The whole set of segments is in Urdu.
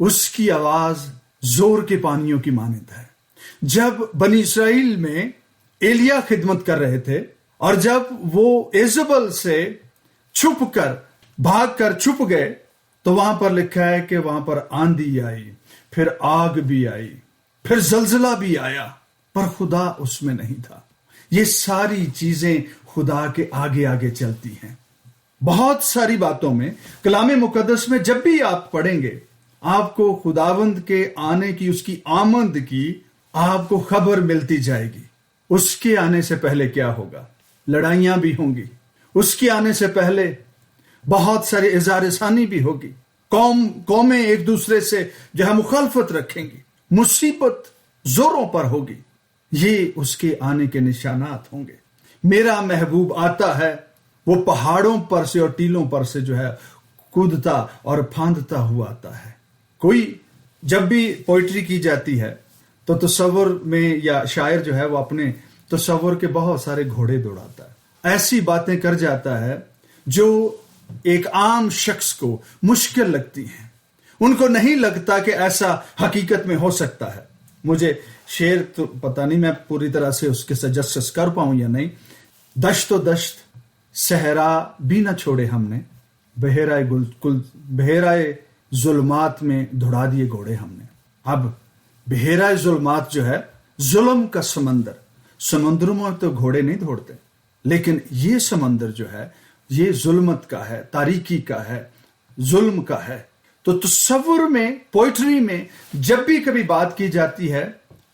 اس کی آواز زور کے پانیوں کی مانند ہے۔ جب بنی اسرائیل میں ایلیا خدمت کر رہے تھے اور جب وہ ایزبل سے چھپ کر بھاگ کر چھپ گئے تو وہاں پر لکھا ہے کہ وہاں پر آندھی آئی، پھر آگ بھی آئی، پھر زلزلہ بھی آیا، پر خدا اس میں نہیں تھا۔ یہ ساری چیزیں خدا کے آگے آگے چلتی ہیں۔ بہت ساری باتوں میں کلام مقدس میں جب بھی آپ پڑھیں گے آپ کو خداوند کے آنے کی، اس کی آمد کی آپ کو خبر ملتی جائے گی۔ اس کے آنے سے پہلے کیا ہوگا؟ لڑائیاں بھی ہوں گی۔ اس کے آنے سے پہلے بہت سارے اظہار ثانی بھی ہوگی۔ قومیں ایک دوسرے سے جو ہے مخالفت رکھیں گی، مصیبت زوروں پر ہوگی۔ یہ اس کے آنے کے نشانات ہوں گے۔ میرا محبوب آتا ہے، وہ پہاڑوں پر سے اور ٹیلوں پر سے جو ہے کودتا اور پھاندتا ہوا آتا ہے۔ کوئی جب بھی پوئٹری کی جاتی ہے تو تصور میں یا شاعر جو ہے وہ اپنے تصور کے بہت سارے گھوڑے دوڑاتا ہے، ایسی باتیں کر جاتا ہے جو ایک عام شخص کو مشکل لگتی ہیں۔ ان کو نہیں لگتا کہ ایسا حقیقت میں ہو سکتا ہے۔ مجھے شعر تو پتہ نہیں میں پوری طرح سے اس کے سجسس کر پاؤں یا نہیں۔ دشت و دشت صحرا بھی نہ چھوڑے ہم نے، بحیرۂ ظلمات میں دھڑا دیے گھوڑے ہم نے۔ اب بحیرۂ ظلمات جو ہے ظلم کا سمندروں میں تو گھوڑے نہیں دوڑتے، لیکن یہ سمندر جو ہے یہ ظلمت کا ہے، تاریکی کا ہے، ظلم کا ہے۔ تو تصور میں، پوئٹری میں جب بھی کبھی بات کی جاتی ہے،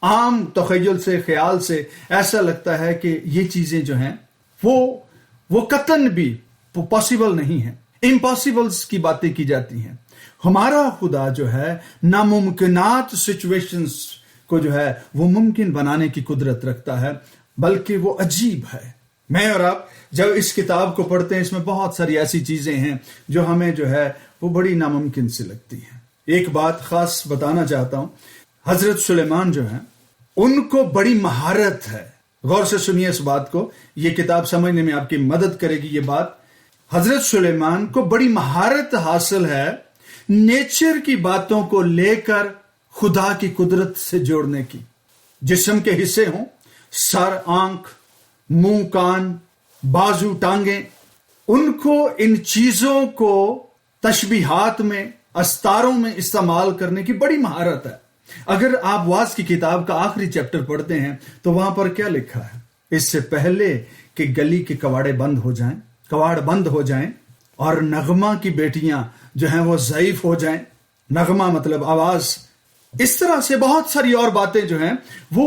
عام تخیل سے، خیال سے ایسا لگتا ہے کہ یہ چیزیں جو ہیں وہ قطعاً بھی پاسبل نہیں ہیں، امپاسبلز کی باتیں کی جاتی ہیں۔ ہمارا خدا جو ہے ناممکنات سچویشنز کو جو ہے وہ ممکن بنانے کی قدرت رکھتا ہے، بلکہ وہ عجیب ہے۔ میں اور آپ جب اس کتاب کو پڑھتے ہیں اس میں بہت ساری ایسی چیزیں ہیں جو ہمیں جو ہے وہ بڑی ناممکن سی لگتی ہیں۔ ایک بات خاص بتانا چاہتا ہوں، حضرت سلیمان جو ہیں ان کو بڑی مہارت ہے۔ غور سے سنیے اس بات کو، یہ کتاب سمجھنے میں آپ کی مدد کرے گی۔ یہ بات، حضرت سلیمان کو بڑی مہارت حاصل ہے نیچر کی باتوں کو لے کر خدا کی قدرت سے جوڑنے کی۔ جسم کے حصے ہوں، سر، آنکھ، منہ، کان، بازو، ٹانگیں، ان کو ان چیزوں کو تشبیہات میں، استاروں میں استعمال کرنے کی بڑی مہارت ہے۔ اگر آپ واز کی کتاب کا آخری چیپٹر پڑھتے ہیں تو وہاں پر کیا لکھا ہے؟ اس سے پہلے کہ گلی کے کواڑ بند ہو جائیں اور نغمہ کی بیٹیاں جو ہیں وہ ضعیف ہو جائیں، نغمہ مطلب آواز، اس طرح سے بہت ساری اور باتیں جو ہیں وہ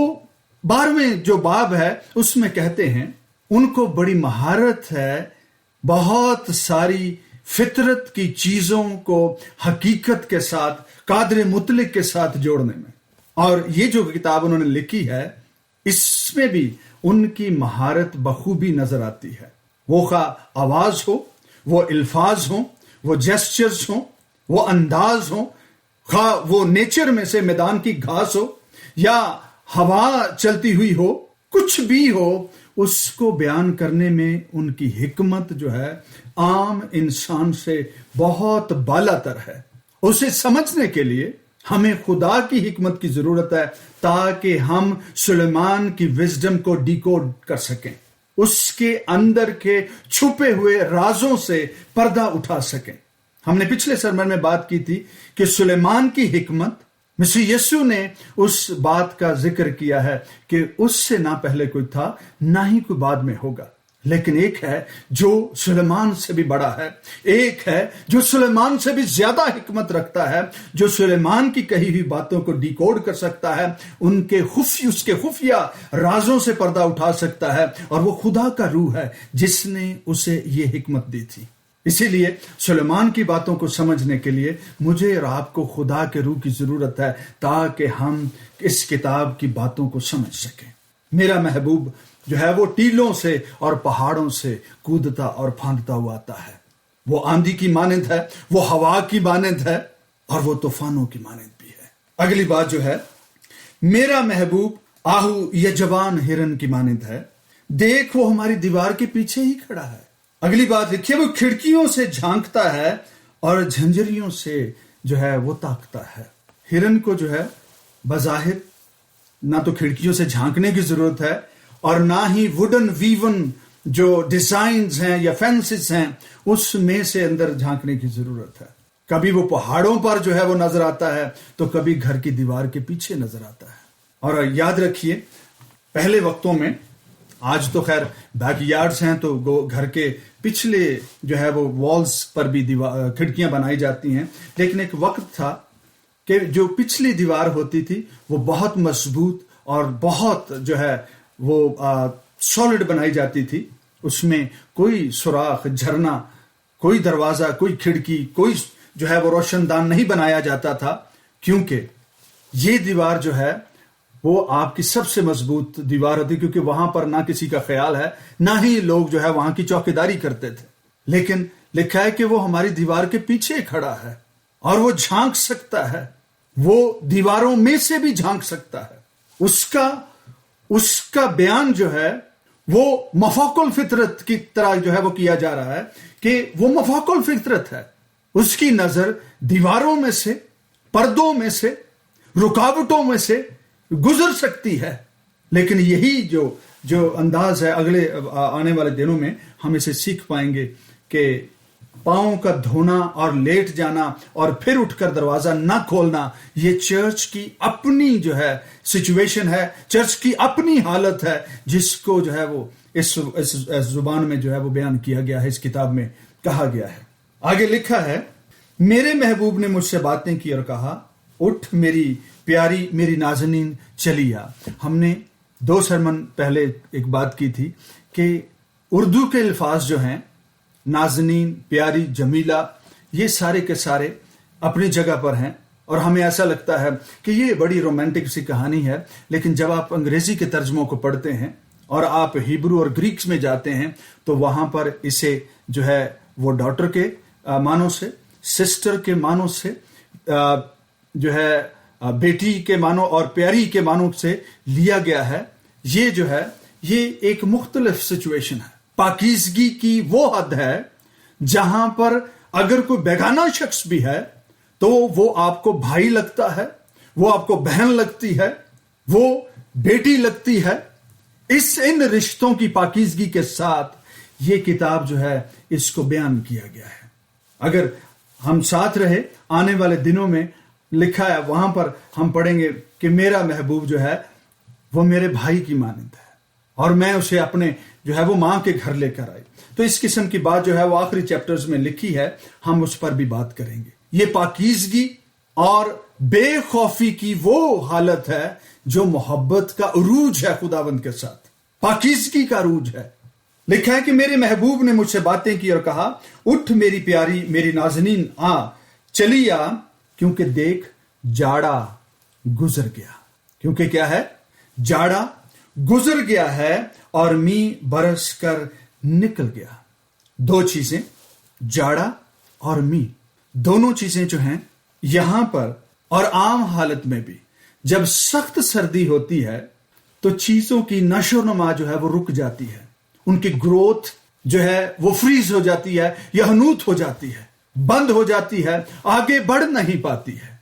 12ویں جو باب ہے اس میں کہتے ہیں ان کو بڑی مہارت ہے بہت ساری فطرت کی چیزوں کو حقیقت کے ساتھ، قادر مطلق کے ساتھ جوڑنے میں۔ اور یہ جو کتاب انہوں نے لکھی ہے اس میں بھی ان کی مہارت بخوبی نظر آتی ہے۔ وہ خواہ آواز ہو، وہ الفاظ ہوں، وہ جیسچرز ہوں، وہ انداز ہوں، خواہ وہ نیچر میں سے میدان کی گھاس ہو یا ہوا چلتی ہوئی ہو، کچھ بھی ہو، اس کو بیان کرنے میں ان کی حکمت جو ہے عام انسان سے بہت بالاتر ہے۔ اسے سمجھنے کے لیے ہمیں خدا کی حکمت کی ضرورت ہے تاکہ ہم سلیمان کی وزڈم کو ڈیکوڈ کر سکیں، اس کے اندر کے چھپے ہوئے رازوں سے پردہ اٹھا سکیں۔ ہم نے پچھلے سرمن میں بات کی تھی کہ سلیمان کی حکمت، مسیح یسوع نے اس بات کا ذکر کیا ہے کہ اس سے نہ پہلے کوئی تھا نہ ہی کوئی بعد میں ہوگا، لیکن ایک ہے جو سلیمان سے بھی بڑا ہے، ایک ہے جو سلیمان سے بھی زیادہ حکمت رکھتا ہے، جو سلیمان کی کہی ہوئی باتوں کو ڈیکوڈ کر سکتا ہے، اس کے خفیہ رازوں سے پردہ اٹھا سکتا ہے، اور وہ خدا کا روح ہے جس نے اسے یہ حکمت دی تھی۔ اسی لیے سلیمان کی باتوں کو سمجھنے کے لیے مجھے اور آپ کو خدا کے روح کی ضرورت ہے تاکہ ہم اس کتاب کی باتوں کو سمجھ سکیں۔ میرا محبوب جو ہے وہ ٹیلوں سے اور پہاڑوں سے کودتا اور پھاندتا ہوا آتا ہے۔ وہ آندھی کی مانند ہے، وہ ہوا کی مانند ہے، اور وہ طوفانوں کی مانند بھی ہے۔ اگلی بات جو ہے، میرا محبوب آہو یا جوان ہرن کی مانند ہے، دیکھ وہ ہماری دیوار کے پیچھے ہی کھڑا ہے۔ اگلی بات لکھیے، وہ کھڑکیوں سے جھانکتا ہے اور جھنجریوں سے جو ہے وہ تاکتا ہے۔ ہرن کو جو ہے بظاہر نہ تو کھڑکیوں سے جھانکنے کی ضرورت ہے اور نہ ہی ووڈن ویون جو ڈیزائنز ہیں یا فینسز ہیں اس میں سے اندر جھانکنے کی ضرورت ہے۔ کبھی وہ پہاڑوں پر جو ہے وہ نظر آتا ہے تو کبھی گھر کی دیوار کے پیچھے نظر آتا ہے۔ اور یاد رکھیے پہلے وقتوں میں، آج تو خیر بیک یارڈز ہیں تو گھر کے پچھلے جو ہے وہ والز پر بھی کھڑکیاں بنائی جاتی ہیں، لیکن ایک وقت تھا کہ جو پچھلی دیوار ہوتی تھی وہ بہت مضبوط اور بہت جو ہے وہ سالڈ بنائی جاتی تھی، اس میں کوئی سوراخ، جھرنا، کوئی دروازہ، کوئی کھڑکی، کوئی جو ہے وہ روشن دان نہیں بنایا جاتا تھا، کیونکہ یہ دیوار جو ہے وہ آپ کی سب سے مضبوط دیوار ہوتی، کیونکہ وہاں پر نہ کسی کا خیال ہے، نہ ہی لوگ جو ہے وہاں کی چوکیداری کرتے تھے۔ لیکن لکھا ہے کہ وہ ہماری دیوار کے پیچھے کھڑا ہے اور وہ جھانک سکتا ہے، وہ دیواروں میں سے بھی جھانک سکتا ہے۔ اس کا بیان جو ہے وہ مفوق الفطرت کی طرح جو ہے وہ کیا جا رہا ہے کہ وہ مفوق الفطرت ہے، اس کی نظر دیواروں میں سے، پردوں میں سے، رکاوٹوں میں سے گزر سکتی ہے۔ لیکن یہی جو انداز ہے، اگلے آنے والے دنوں میں ہم اسے سیکھ پائیں گے کہ پاؤں کا دھونا اور لیٹ جانا اور پھر اٹھ کر دروازہ نہ کھولنا، یہ چرچ کی اپنی جو ہے سچویشن ہے، چرچ کی اپنی حالت ہے، جس کو جو ہے وہ اس زبان میں جو ہے وہ بیان کیا گیا ہے، اس کتاب میں کہا گیا ہے۔ آگے لکھا ہے، میرے محبوب نے مجھ سے باتیں کی اور کہا، اٹھ میری پیاری، میری نازنین چلی آ۔ ہم نے 2 سرمن پہلے ایک بات کی تھی کہ اردو کے الفاظ جو ہیں، نازنین، پیاری، جمیلہ، یہ سارے کے سارے اپنی جگہ پر ہیں اور ہمیں ایسا لگتا ہے کہ یہ بڑی رومانٹک سی کہانی ہے، لیکن جب آپ انگریزی کے ترجموں کو پڑھتے ہیں اور آپ ہیبرو اور گریکس میں جاتے ہیں تو وہاں پر اسے جو ہے وہ ڈاٹر کے معنوں سے، سسٹر کے معنوں سے، جو ہے بیٹی کے معنوں اور پیاری کے معنوں سے لیا گیا ہے۔ یہ جو ہے یہ ایک مختلف سچویشن ہے۔ پاکیزگی کی وہ حد ہے جہاں پر اگر کوئی بیگانہ شخص بھی ہے تو وہ آپ کو بھائی لگتا ہے، وہ آپ کو بہن لگتی ہے، وہ بیٹی لگتی ہے۔ ان رشتوں کی پاکیزگی کے ساتھ یہ کتاب جو ہے اس کو بیان کیا گیا ہے۔ اگر ہم ساتھ رہے آنے والے دنوں میں لکھا ہے، وہاں پر ہم پڑھیں گے کہ میرا محبوب جو ہے وہ میرے بھائی کی مانند ہے اور میں اسے اپنے جو ہے وہ ماں کے گھر لے کر آئی۔ تو اس قسم کی بات جو ہے وہ آخری چیپٹرز میں لکھی ہے، ہم اس پر بھی بات کریں گے۔ یہ پاکیزگی اور بے خوفی کی وہ حالت ہے جو محبت کا عروج ہے خداوند کے ساتھ، پاکیزگی کا عروج ہے۔ لکھا ہے کہ میرے محبوب نے مجھ سے باتیں کی اور کہا، اٹھ میری پیاری، میری نازنین آ، چلی آ، کیونکہ دیکھ جاڑا گزر گیا۔ کیونکہ کیا ہے؟ جاڑا گزر گیا ہے اور می برس کر نکل گیا۔ 2 چیزیں، جاڑا اور می، دونوں چیزیں جو ہیں یہاں پر اور عام حالت میں بھی جب سخت سردی ہوتی ہے تو چیزوں کی نشو و نما جو ہے وہ رک جاتی ہے، ان کی گروتھ جو ہے وہ فریز ہو جاتی ہے یا ہنوت ہو جاتی ہے، بند ہو جاتی ہے، آگے بڑھ نہیں پاتی ہے۔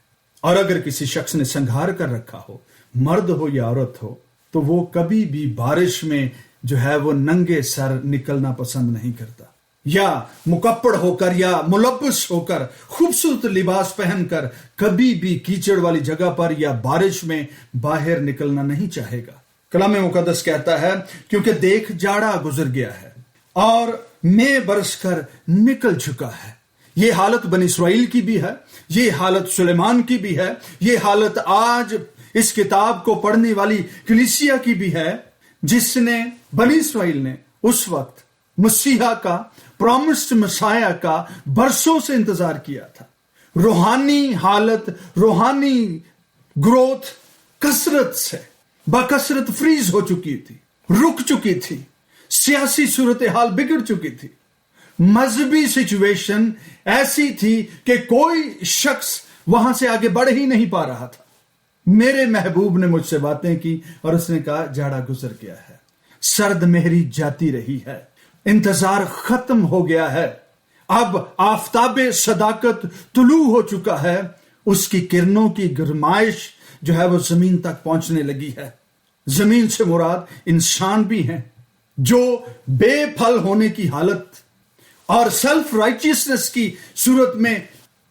اور اگر کسی شخص نے سنگھار کر رکھا ہو، مرد ہو یا عورت ہو، تو وہ کبھی بھی بارش میں جو ہے وہ ننگے سر نکلنا پسند نہیں کرتا، یا مکپڑ ہو کر یا ملبس ہو کر، خوبصورت لباس پہن کر کبھی بھی کیچڑ والی جگہ پر یا بارش میں باہر نکلنا نہیں چاہے گا۔ کلام مقدس کہتا ہے، کیونکہ دیکھ جاڑا گزر گیا ہے اور میں برس کر نکل چکا ہے۔ یہ حالت بنی اسرائیل کی بھی ہے، یہ حالت سلیمان کی بھی ہے، یہ حالت آج اس کتاب کو پڑھنے والی کلیسیا کی بھی ہے، جس نے بنی اسرائیل نے اس وقت مسیحا کا، پرامسڈ مسیحا کا برسوں سے انتظار کیا تھا۔ روحانی حالت، روحانی گروتھ کثرت سے بکثرت فریز ہو چکی تھی، رک چکی تھی، سیاسی صورتحال بگڑ چکی تھی، مذہبی سچویشن ایسی تھی کہ کوئی شخص وہاں سے آگے بڑھ ہی نہیں پا رہا تھا۔ میرے محبوب نے مجھ سے باتیں کی اور اس نے کہا، جاڑا گزر گیا ہے، سرد مہری جاتی رہی ہے، انتظار ختم ہو گیا ہے، اب آفتاب صداقت طلوع ہو چکا ہے، اس کی کرنوں کی گرمائش جو ہے وہ زمین تک پہنچنے لگی ہے۔ زمین سے مراد انسان بھی ہیں جو بے پھل ہونے کی حالت اور سیلف رائچیسنس کی صورت میں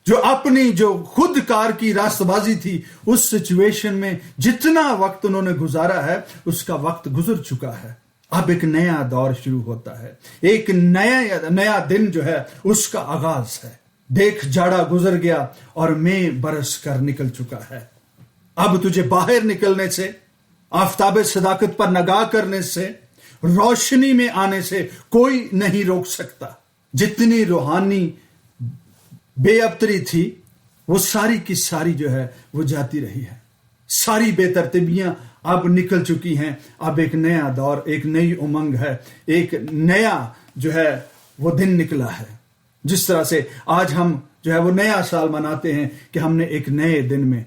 جو اپنی جو خود کار کی راست بازی تھی، اس سچویشن میں جتنا وقت انہوں نے گزارا ہے اس کا وقت گزر چکا ہے۔ اب ایک نیا دور شروع ہوتا ہے، ایک نیا دن جو ہے اس کا آغاز ہے۔ دیکھ جاڑا گزر گیا اور میں برس کر نکل چکا ہے۔ اب تجھے باہر نکلنے سے، آفتاب صداقت پر نگاہ کرنے سے، روشنی میں آنے سے کوئی نہیں روک سکتا۔ جتنی روحانی بے ابتری تھی وہ ساری کی ساری جو ہے وہ جاتی رہی ہے، ساری بے ترتیبیاں اب نکل چکی ہیں۔ اب ایک نیا دور، ایک نئی امنگ ہے، ایک نیا جو ہے وہ دن نکلا ہے۔ جس طرح سے آج ہم جو ہے وہ نیا سال مناتے ہیں کہ ہم نے ایک نئے دن میں،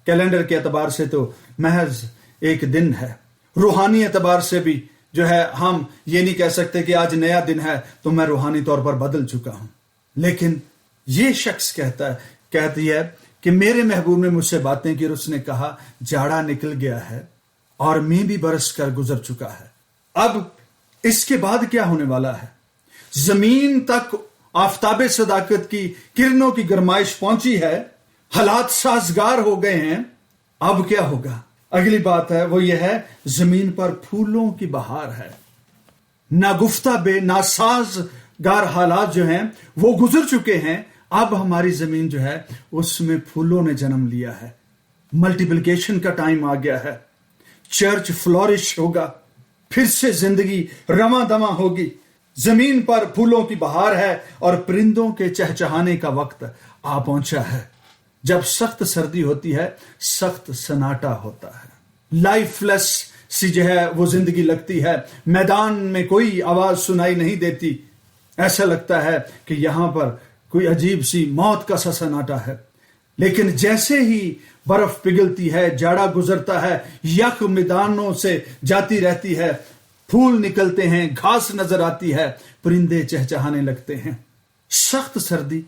کیلنڈر کے اعتبار سے تو محض ایک دن ہے، روحانی اعتبار سے بھی جو ہے ہم یہ نہیں کہہ سکتے کہ آج نیا دن ہے تو میں روحانی طور پر بدل چکا ہوں۔ لیکن یہ شخص کہتی ہے کہ میرے محبوب نے مجھ سے باتیں کی اور اس نے کہا جاڑا نکل گیا ہے اور میں بھی برس کر گزر چکا ہے۔ اب اس کے بعد کیا ہونے والا ہے؟ زمین تک آفتاب صداقت کی کرنوں کی گرمائش پہنچی ہے، حالات سازگار ہو گئے ہیں۔ اب کیا ہوگا؟ اگلی بات ہے وہ یہ ہے، زمین پر پھولوں کی بہار ہے۔ ناگفتہ بے ناسازگار حالات جو ہیں وہ گزر چکے ہیں۔ اب ہماری زمین جو ہے اس میں پھولوں نے جنم لیا ہے، ملٹیپلیکیشن کا ٹائم آ گیا ہے، چرچ فلورش ہوگا، پھر سے زندگی رواں دواں ہوگی۔ زمین پر پھولوں کی بہار ہے اور پرندوں کے چہچہانے کا وقت آ پہنچا ہے۔ جب سخت سردی ہوتی ہے سخت سناٹا ہوتا ہے، لائف لیس سی جو ہے وہ زندگی لگتی ہے، میدان میں کوئی آواز سنائی نہیں دیتی، ایسا لگتا ہے کہ یہاں پر کوئی عجیب سی موت کا سا سناٹا ہے۔ لیکن جیسے ہی برف پگھلتی ہے، جاڑا گزرتا ہے، یخ میدانوں سے جاتی رہتی ہے، پھول نکلتے ہیں، گھاس نظر آتی ہے، پرندے چہچہانے لگتے ہیں۔ سخت سردی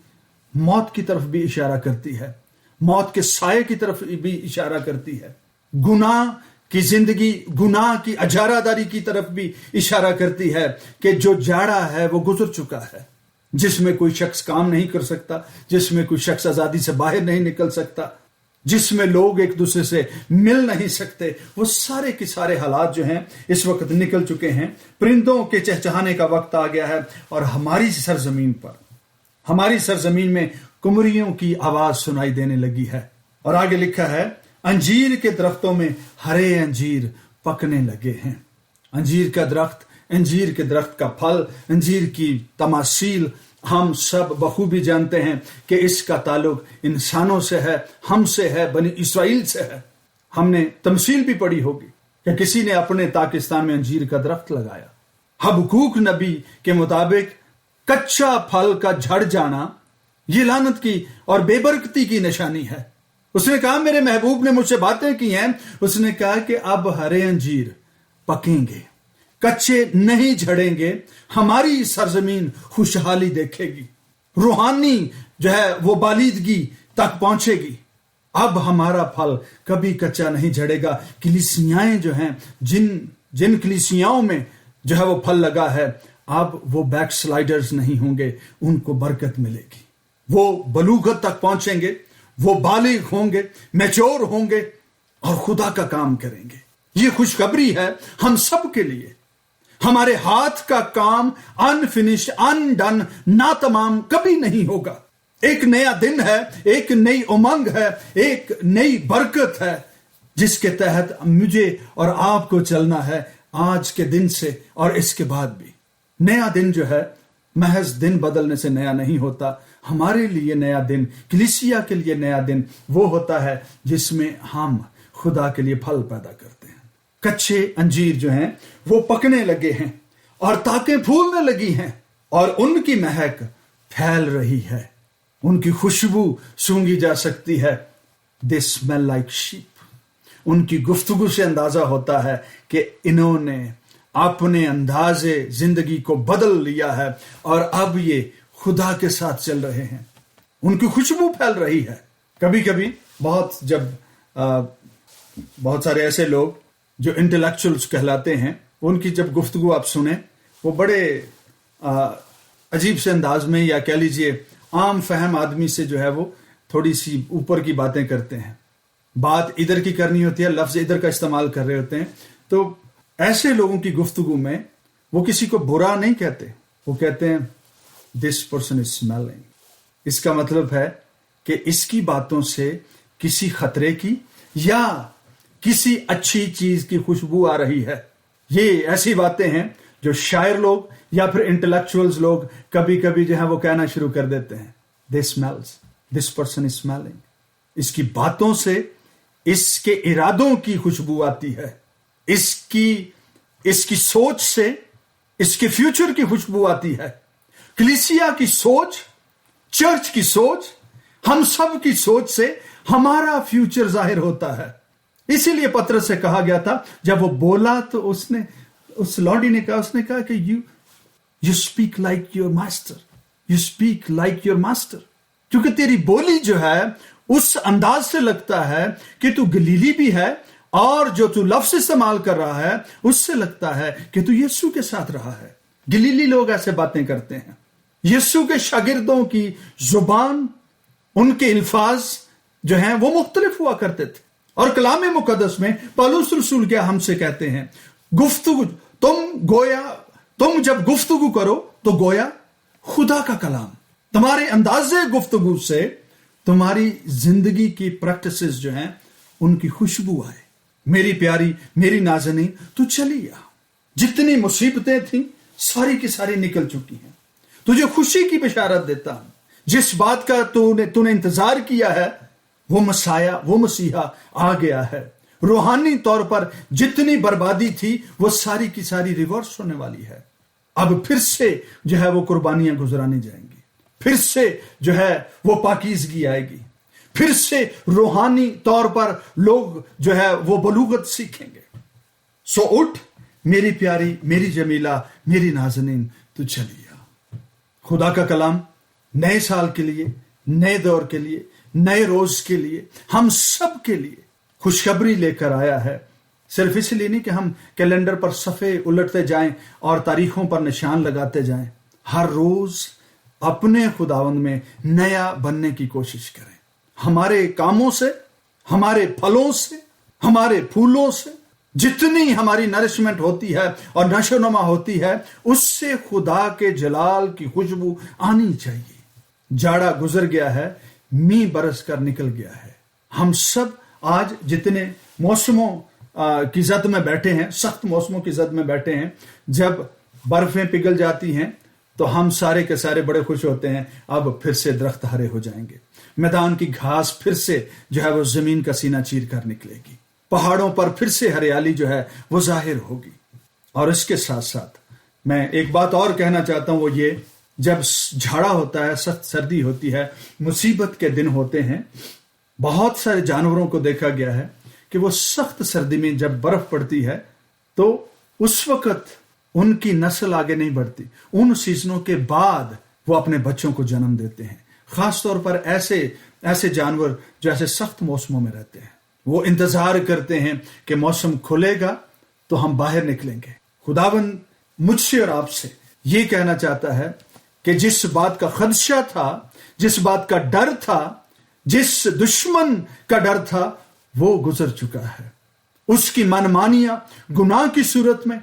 موت کی طرف بھی اشارہ کرتی ہے، موت کے سائے کی طرف بھی اشارہ کرتی ہے، گناہ کی زندگی، گناہ کی اجارہ داری کی طرف بھی اشارہ کرتی ہے کہ جو جاڑا ہے وہ گزر چکا ہے، جس میں کوئی شخص کام نہیں کر سکتا، جس میں کوئی شخص آزادی سے باہر نہیں نکل سکتا، جس میں لوگ ایک دوسرے سے مل نہیں سکتے، وہ سارے کے سارے حالات جو ہیں اس وقت نکل چکے ہیں۔ پرندوں کے چہچہانے کا وقت آ گیا ہے اور ہماری سرزمین میں کمریوں کی آواز سنائی دینے لگی ہے۔ اور آگے لکھا ہے، انجیر کے درختوں میں ہرے انجیر پکنے لگے ہیں۔ انجیر کا درخت، انجیر کے درخت کا پھل، انجیر کی تماثیل ہم سب بخوبی جانتے ہیں کہ اس کا تعلق انسانوں سے ہے، ہم سے ہے، بنی اسرائیل سے ہے۔ ہم نے تمثیل بھی پڑھی ہوگی کہ کسی نے اپنے پاکستان میں انجیر کا درخت لگایا۔ حبقوق نبی کے مطابق کچا پھل کا جھڑ جانا یہ لعنت کی اور بے برکتی کی نشانی ہے۔ اس نے کہا میرے محبوب نے مجھ سے باتیں کی ہیں، اس نے کہا کہ اب ہرے انجیر پکیں گے، کچے نہیں جھڑیں گے، ہماری سرزمین خوشحالی دیکھے گی، روحانی جو ہے وہ بالیدگی تک پہنچے گی۔ اب ہمارا پھل کبھی کچا نہیں جھڑے گا۔ کلیسیاں جو ہیں، جن کلیسیاؤں میں جو ہے وہ پھل لگا ہے، اب وہ بیک سلائیڈرز نہیں ہوں گے، ان کو برکت ملے گی، وہ بلوغت تک پہنچیں گے، وہ بالغ ہوں گے، میچور ہوں گے اور خدا کا کام کریں گے۔ یہ خوشخبری ہے ہم سب کے لیے۔ ہمارے ہاتھ کا کام انفنشڈ، انڈن، ناتمام کبھی نہیں ہوگا۔ ایک نیا دن ہے، ایک نئی امنگ ہے، ایک نئی برکت ہے جس کے تحت مجھے اور آپ کو چلنا ہے آج کے دن سے اور اس کے بعد بھی۔ نیا دن جو ہے محض دن بدلنے سے نیا نہیں ہوتا۔ ہمارے لیے نیا دن، کلیسیا کے لیے نیا دن وہ ہوتا ہے جس میں ہم خدا کے لیے پھل پیدا کرتے ہیں۔ کچے انجیر جو ہیں وہ پکنے لگے ہیں اور تاکیں پھولنے لگی ہیں اور ان کی مہک پھیل رہی ہے، ان کی خوشبو سونگھی جا سکتی ہے۔ They smell like sheep۔ ان کی گفتگو سے اندازہ ہوتا ہے کہ انہوں نے اپنے انداز زندگی کو بدل لیا ہے اور اب یہ خدا کے ساتھ چل رہے ہیں، ان کی خوشبو پھیل رہی ہے۔ کبھی کبھی بہت سارے ایسے لوگ جو انٹلیکچوئلز کہلاتے ہیں، ان کی جب گفتگو آپ سنیں، وہ بڑے عجیب سے انداز میں، یا کہہ لیجئے عام فہم آدمی سے جو ہے وہ تھوڑی سی اوپر کی باتیں کرتے ہیں، بات ادھر کی کرنی ہوتی ہے، لفظ ادھر کا استعمال کر رہے ہوتے ہیں۔ تو ایسے لوگوں کی گفتگو میں وہ کسی کو برا نہیں کہتے، وہ کہتے ہیں دس پرسن از اسمیلنگ۔ اس کا مطلب ہے کہ اس کی باتوں سے کسی خطرے کی یا کسی اچھی چیز کی خوشبو آ رہی ہے۔ یہ ایسی باتیں ہیں جو شاعر لوگ یا پھر انٹلیکچوئلز لوگ کبھی کبھی جو ہے وہ کہنا شروع کر دیتے ہیں، دس پرسن از اسمیلنگ۔ اس کی باتوں سے اس کے ارادوں کی خوشبو آتی ہے، اس کی سوچ سے اس کے فیوچر کی خوشبو آتی ہے۔ کلیسیا کی سوچ، چرچ کی سوچ، ہم سب کی سوچ سے ہمارا فیوچر ظاہر ہوتا ہے۔ اسی لیے پترس سے کہا گیا تھا، جب وہ بولا تو اس لوڈی نے کہا کہ you speak like your master, you speak like your master, کیونکہ تیری بولی جو ہے اس انداز سے لگتا ہے کہ تو گلیلی بھی ہے، اور جو تو لفظ استعمال کر رہا ہے اس سے لگتا ہے کہ تو یسوع کے ساتھ رہا ہے۔ گلیلی لوگ ایسے باتیں کرتے ہیں۔ یسوع کے شاگردوں کی زبان، ان کے الفاظ جو ہیں وہ مختلف ہوا کرتے تھے، اور کلام مقدس میں پالوس رسول کیا ہم سے کہتے ہیں، تم جب گفتگو کرو تو گویا خدا کا کلام، تمہارے انداز گفتگو سے تمہاری زندگی کی پریکٹسز جو ہیں ان کی خوشبو آئے۔ میری پیاری، میری نازنین، تو چلی آ، جتنی مصیبتیں تھیں ساری کی ساری نکل چکی ہیں۔ تجھے خوشی کی بشارت دیتا ہوں، جس بات کا تو نے انتظار کیا ہے وہ مسیحا آ گیا ہے۔ روحانی طور پر جتنی بربادی تھی وہ ساری کی ساری ریورس ہونے والی ہے۔ اب پھر سے جو ہے وہ قربانیاں گزرانی جائیں گی، پھر سے جو ہے وہ پاکیزگی آئے گی، پھر سے روحانی طور پر لوگ جو ہے وہ بلوغت سیکھیں گے۔ سو اٹھ میری پیاری، میری جمیلہ، میری نازنین، تو چلی آ۔ خدا کا کلام نئے سال کے لیے، نئے دور کے لیے، نئے روز کے لیے، ہم سب کے لیے خوشخبری لے کر آیا ہے۔ صرف اس لیے نہیں کہ ہم کیلنڈر پر صفحے الٹتے جائیں اور تاریخوں پر نشان لگاتے جائیں، ہر روز اپنے خداوند میں نیا بننے کی کوشش کریں۔ ہمارے کاموں سے، ہمارے پھلوں سے، ہمارے پھولوں سے جتنی ہماری نرشمنٹ ہوتی ہے اور نشو و نما ہوتی ہے، اس سے خدا کے جلال کی خوشبو آنی چاہیے۔ جاڑا گزر گیا ہے، می برس کر نکل گیا ہے۔ ہم سب آج جتنے موسموں کی زد میں بیٹھے ہیں، سخت موسموں کی زد میں بیٹھے ہیں، جب برفیں پگھل جاتی ہیں تو ہم سارے کے سارے بڑے خوش ہوتے ہیں، اب پھر سے درخت ہرے ہو جائیں گے، میدان کی گھاس پھر سے جو ہے وہ زمین کا سینہ چیر کر نکلے گی، پہاڑوں پر پھر سے ہریالی جو ہے وہ ظاہر ہوگی۔ اور اس کے ساتھ ساتھ میں ایک بات اور کہنا چاہتا ہوں، وہ یہ، جب جھاڑا ہوتا ہے، سخت سردی ہوتی ہے، مصیبت کے دن ہوتے ہیں، بہت سارے جانوروں کو دیکھا گیا ہے کہ وہ سخت سردی میں جب برف پڑتی ہے تو اس وقت ان کی نسل آگے نہیں بڑھتی، ان سیزنوں کے بعد وہ اپنے بچوں کو جنم دیتے ہیں۔ خاص طور پر ایسے جانور جو ایسے سخت موسموں میں رہتے ہیں، وہ انتظار کرتے ہیں کہ موسم کھلے گا تو ہم باہر نکلیں گے۔ خداوند مجھ سے اور آپ سے یہ کہنا چاہتا ہے کہ جس بات کا خدشہ تھا، جس بات کا ڈر تھا، جس دشمن کا ڈر تھا، وہ گزر چکا ہے۔ اس کی منمانیاں گناہ کی صورت میں،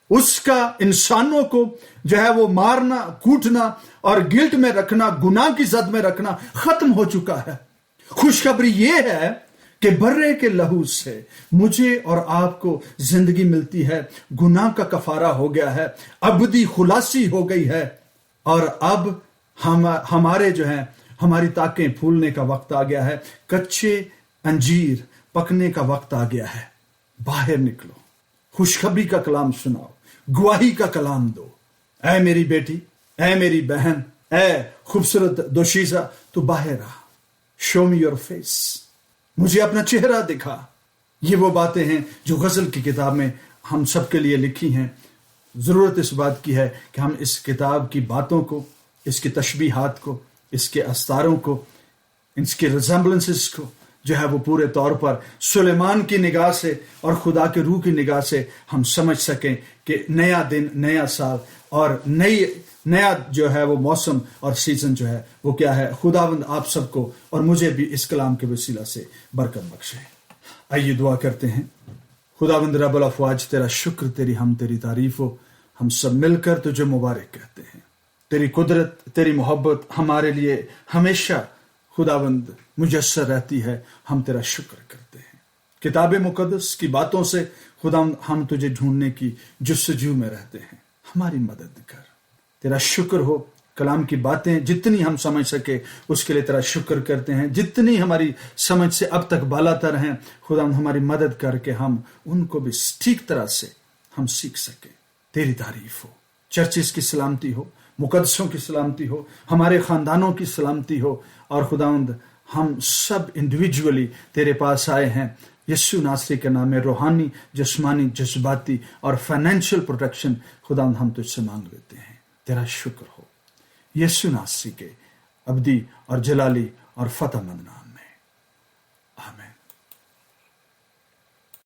اس کا انسانوں کو جو ہے وہ مارنا، کوٹنا اور گلٹ میں رکھنا، گناہ کی زد میں رکھنا ختم ہو چکا ہے۔ خوشخبری یہ ہے کہ برے کے لہو سے مجھے اور آپ کو زندگی ملتی ہے، گناہ کا کفارہ ہو گیا ہے، ابدی خلاصی ہو گئی ہے، اور اب ہمارے جو ہیں ہماری تاکیں پھولنے کا وقت آ گیا ہے، کچے انجیر پکنے کا وقت آ گیا ہے۔ باہر نکلو، خوشخبری کا کلام سناؤ، گواہی کا کلام دو۔ اے میری بیٹی، اے میری بہن، اے خوبصورت دوشیزہ، تو باہر آ، شو می یور فیس، مجھے اپنا چہرہ دکھا۔ یہ وہ باتیں ہیں جو غزل کی کتاب میں ہم سب کے لیے لکھی ہیں۔ ضرورت اس بات کی ہے کہ ہم اس کتاب کی باتوں کو اس کی تشبیہات کو، اس کے استاروں کو، اس کے ریزمبلنسز کو جو ہے وہ پورے طور پر سلیمان کی نگاہ سے اور خدا کے روح کی نگاہ سے ہم سمجھ سکیں کہ نیا دن، نیا سال اور نیا جو ہے وہ موسم اور سیزن جو ہے وہ کیا ہے۔ خداوند آپ سب کو اور مجھے بھی اس کلام کے وسیلہ سے برکت بخشے۔ آئیے دعا کرتے ہیں۔ خداوند رب الافواج، تیرا شکر، تیری ہم تیری تعریف ہو۔ ہم سب مل کر تجھے مبارک کہتے ہیں۔ تیری قدرت، تیری محبت ہمارے لیے ہمیشہ خداوند مجسر رہتی ہے۔ ہم تیرا شکر کرتے ہیں۔ کتاب مقدس کی باتوں سے خداوند ہم تجھے ڈھونڈنے کی جستجو میں رہتے ہیں۔ ہماری مدد کر۔ تیرا شکر ہو، کلام کی باتیں جتنی ہم سمجھ سکے اس کے لیے تیرا شکر کرتے ہیں۔ جتنی ہماری سمجھ سے اب تک بالا تر ہیں، خداوند ہماری مدد کر کے ہم ان کو بھی ٹھیک طرح سے ہم سیکھ سکیں۔ تیری تعریف ہو، چرچز کی سلامتی ہو، مقدسوں کی سلامتی ہو، ہمارے خاندانوں کی سلامتی ہو، اور خداوند ہم سب انڈیویجولی تیرے پاس آئے ہیں یسوع ناصری کے نام میں۔ روحانی، جسمانی، جذباتی اور فائنینشیل پروٹیکشن خداوند ہم تجھ سے مانگ لیتے ہیں۔ تیرا شکر ہو، یسوع ناصری کے ابدی اور جلالی اور فتح مند نام۔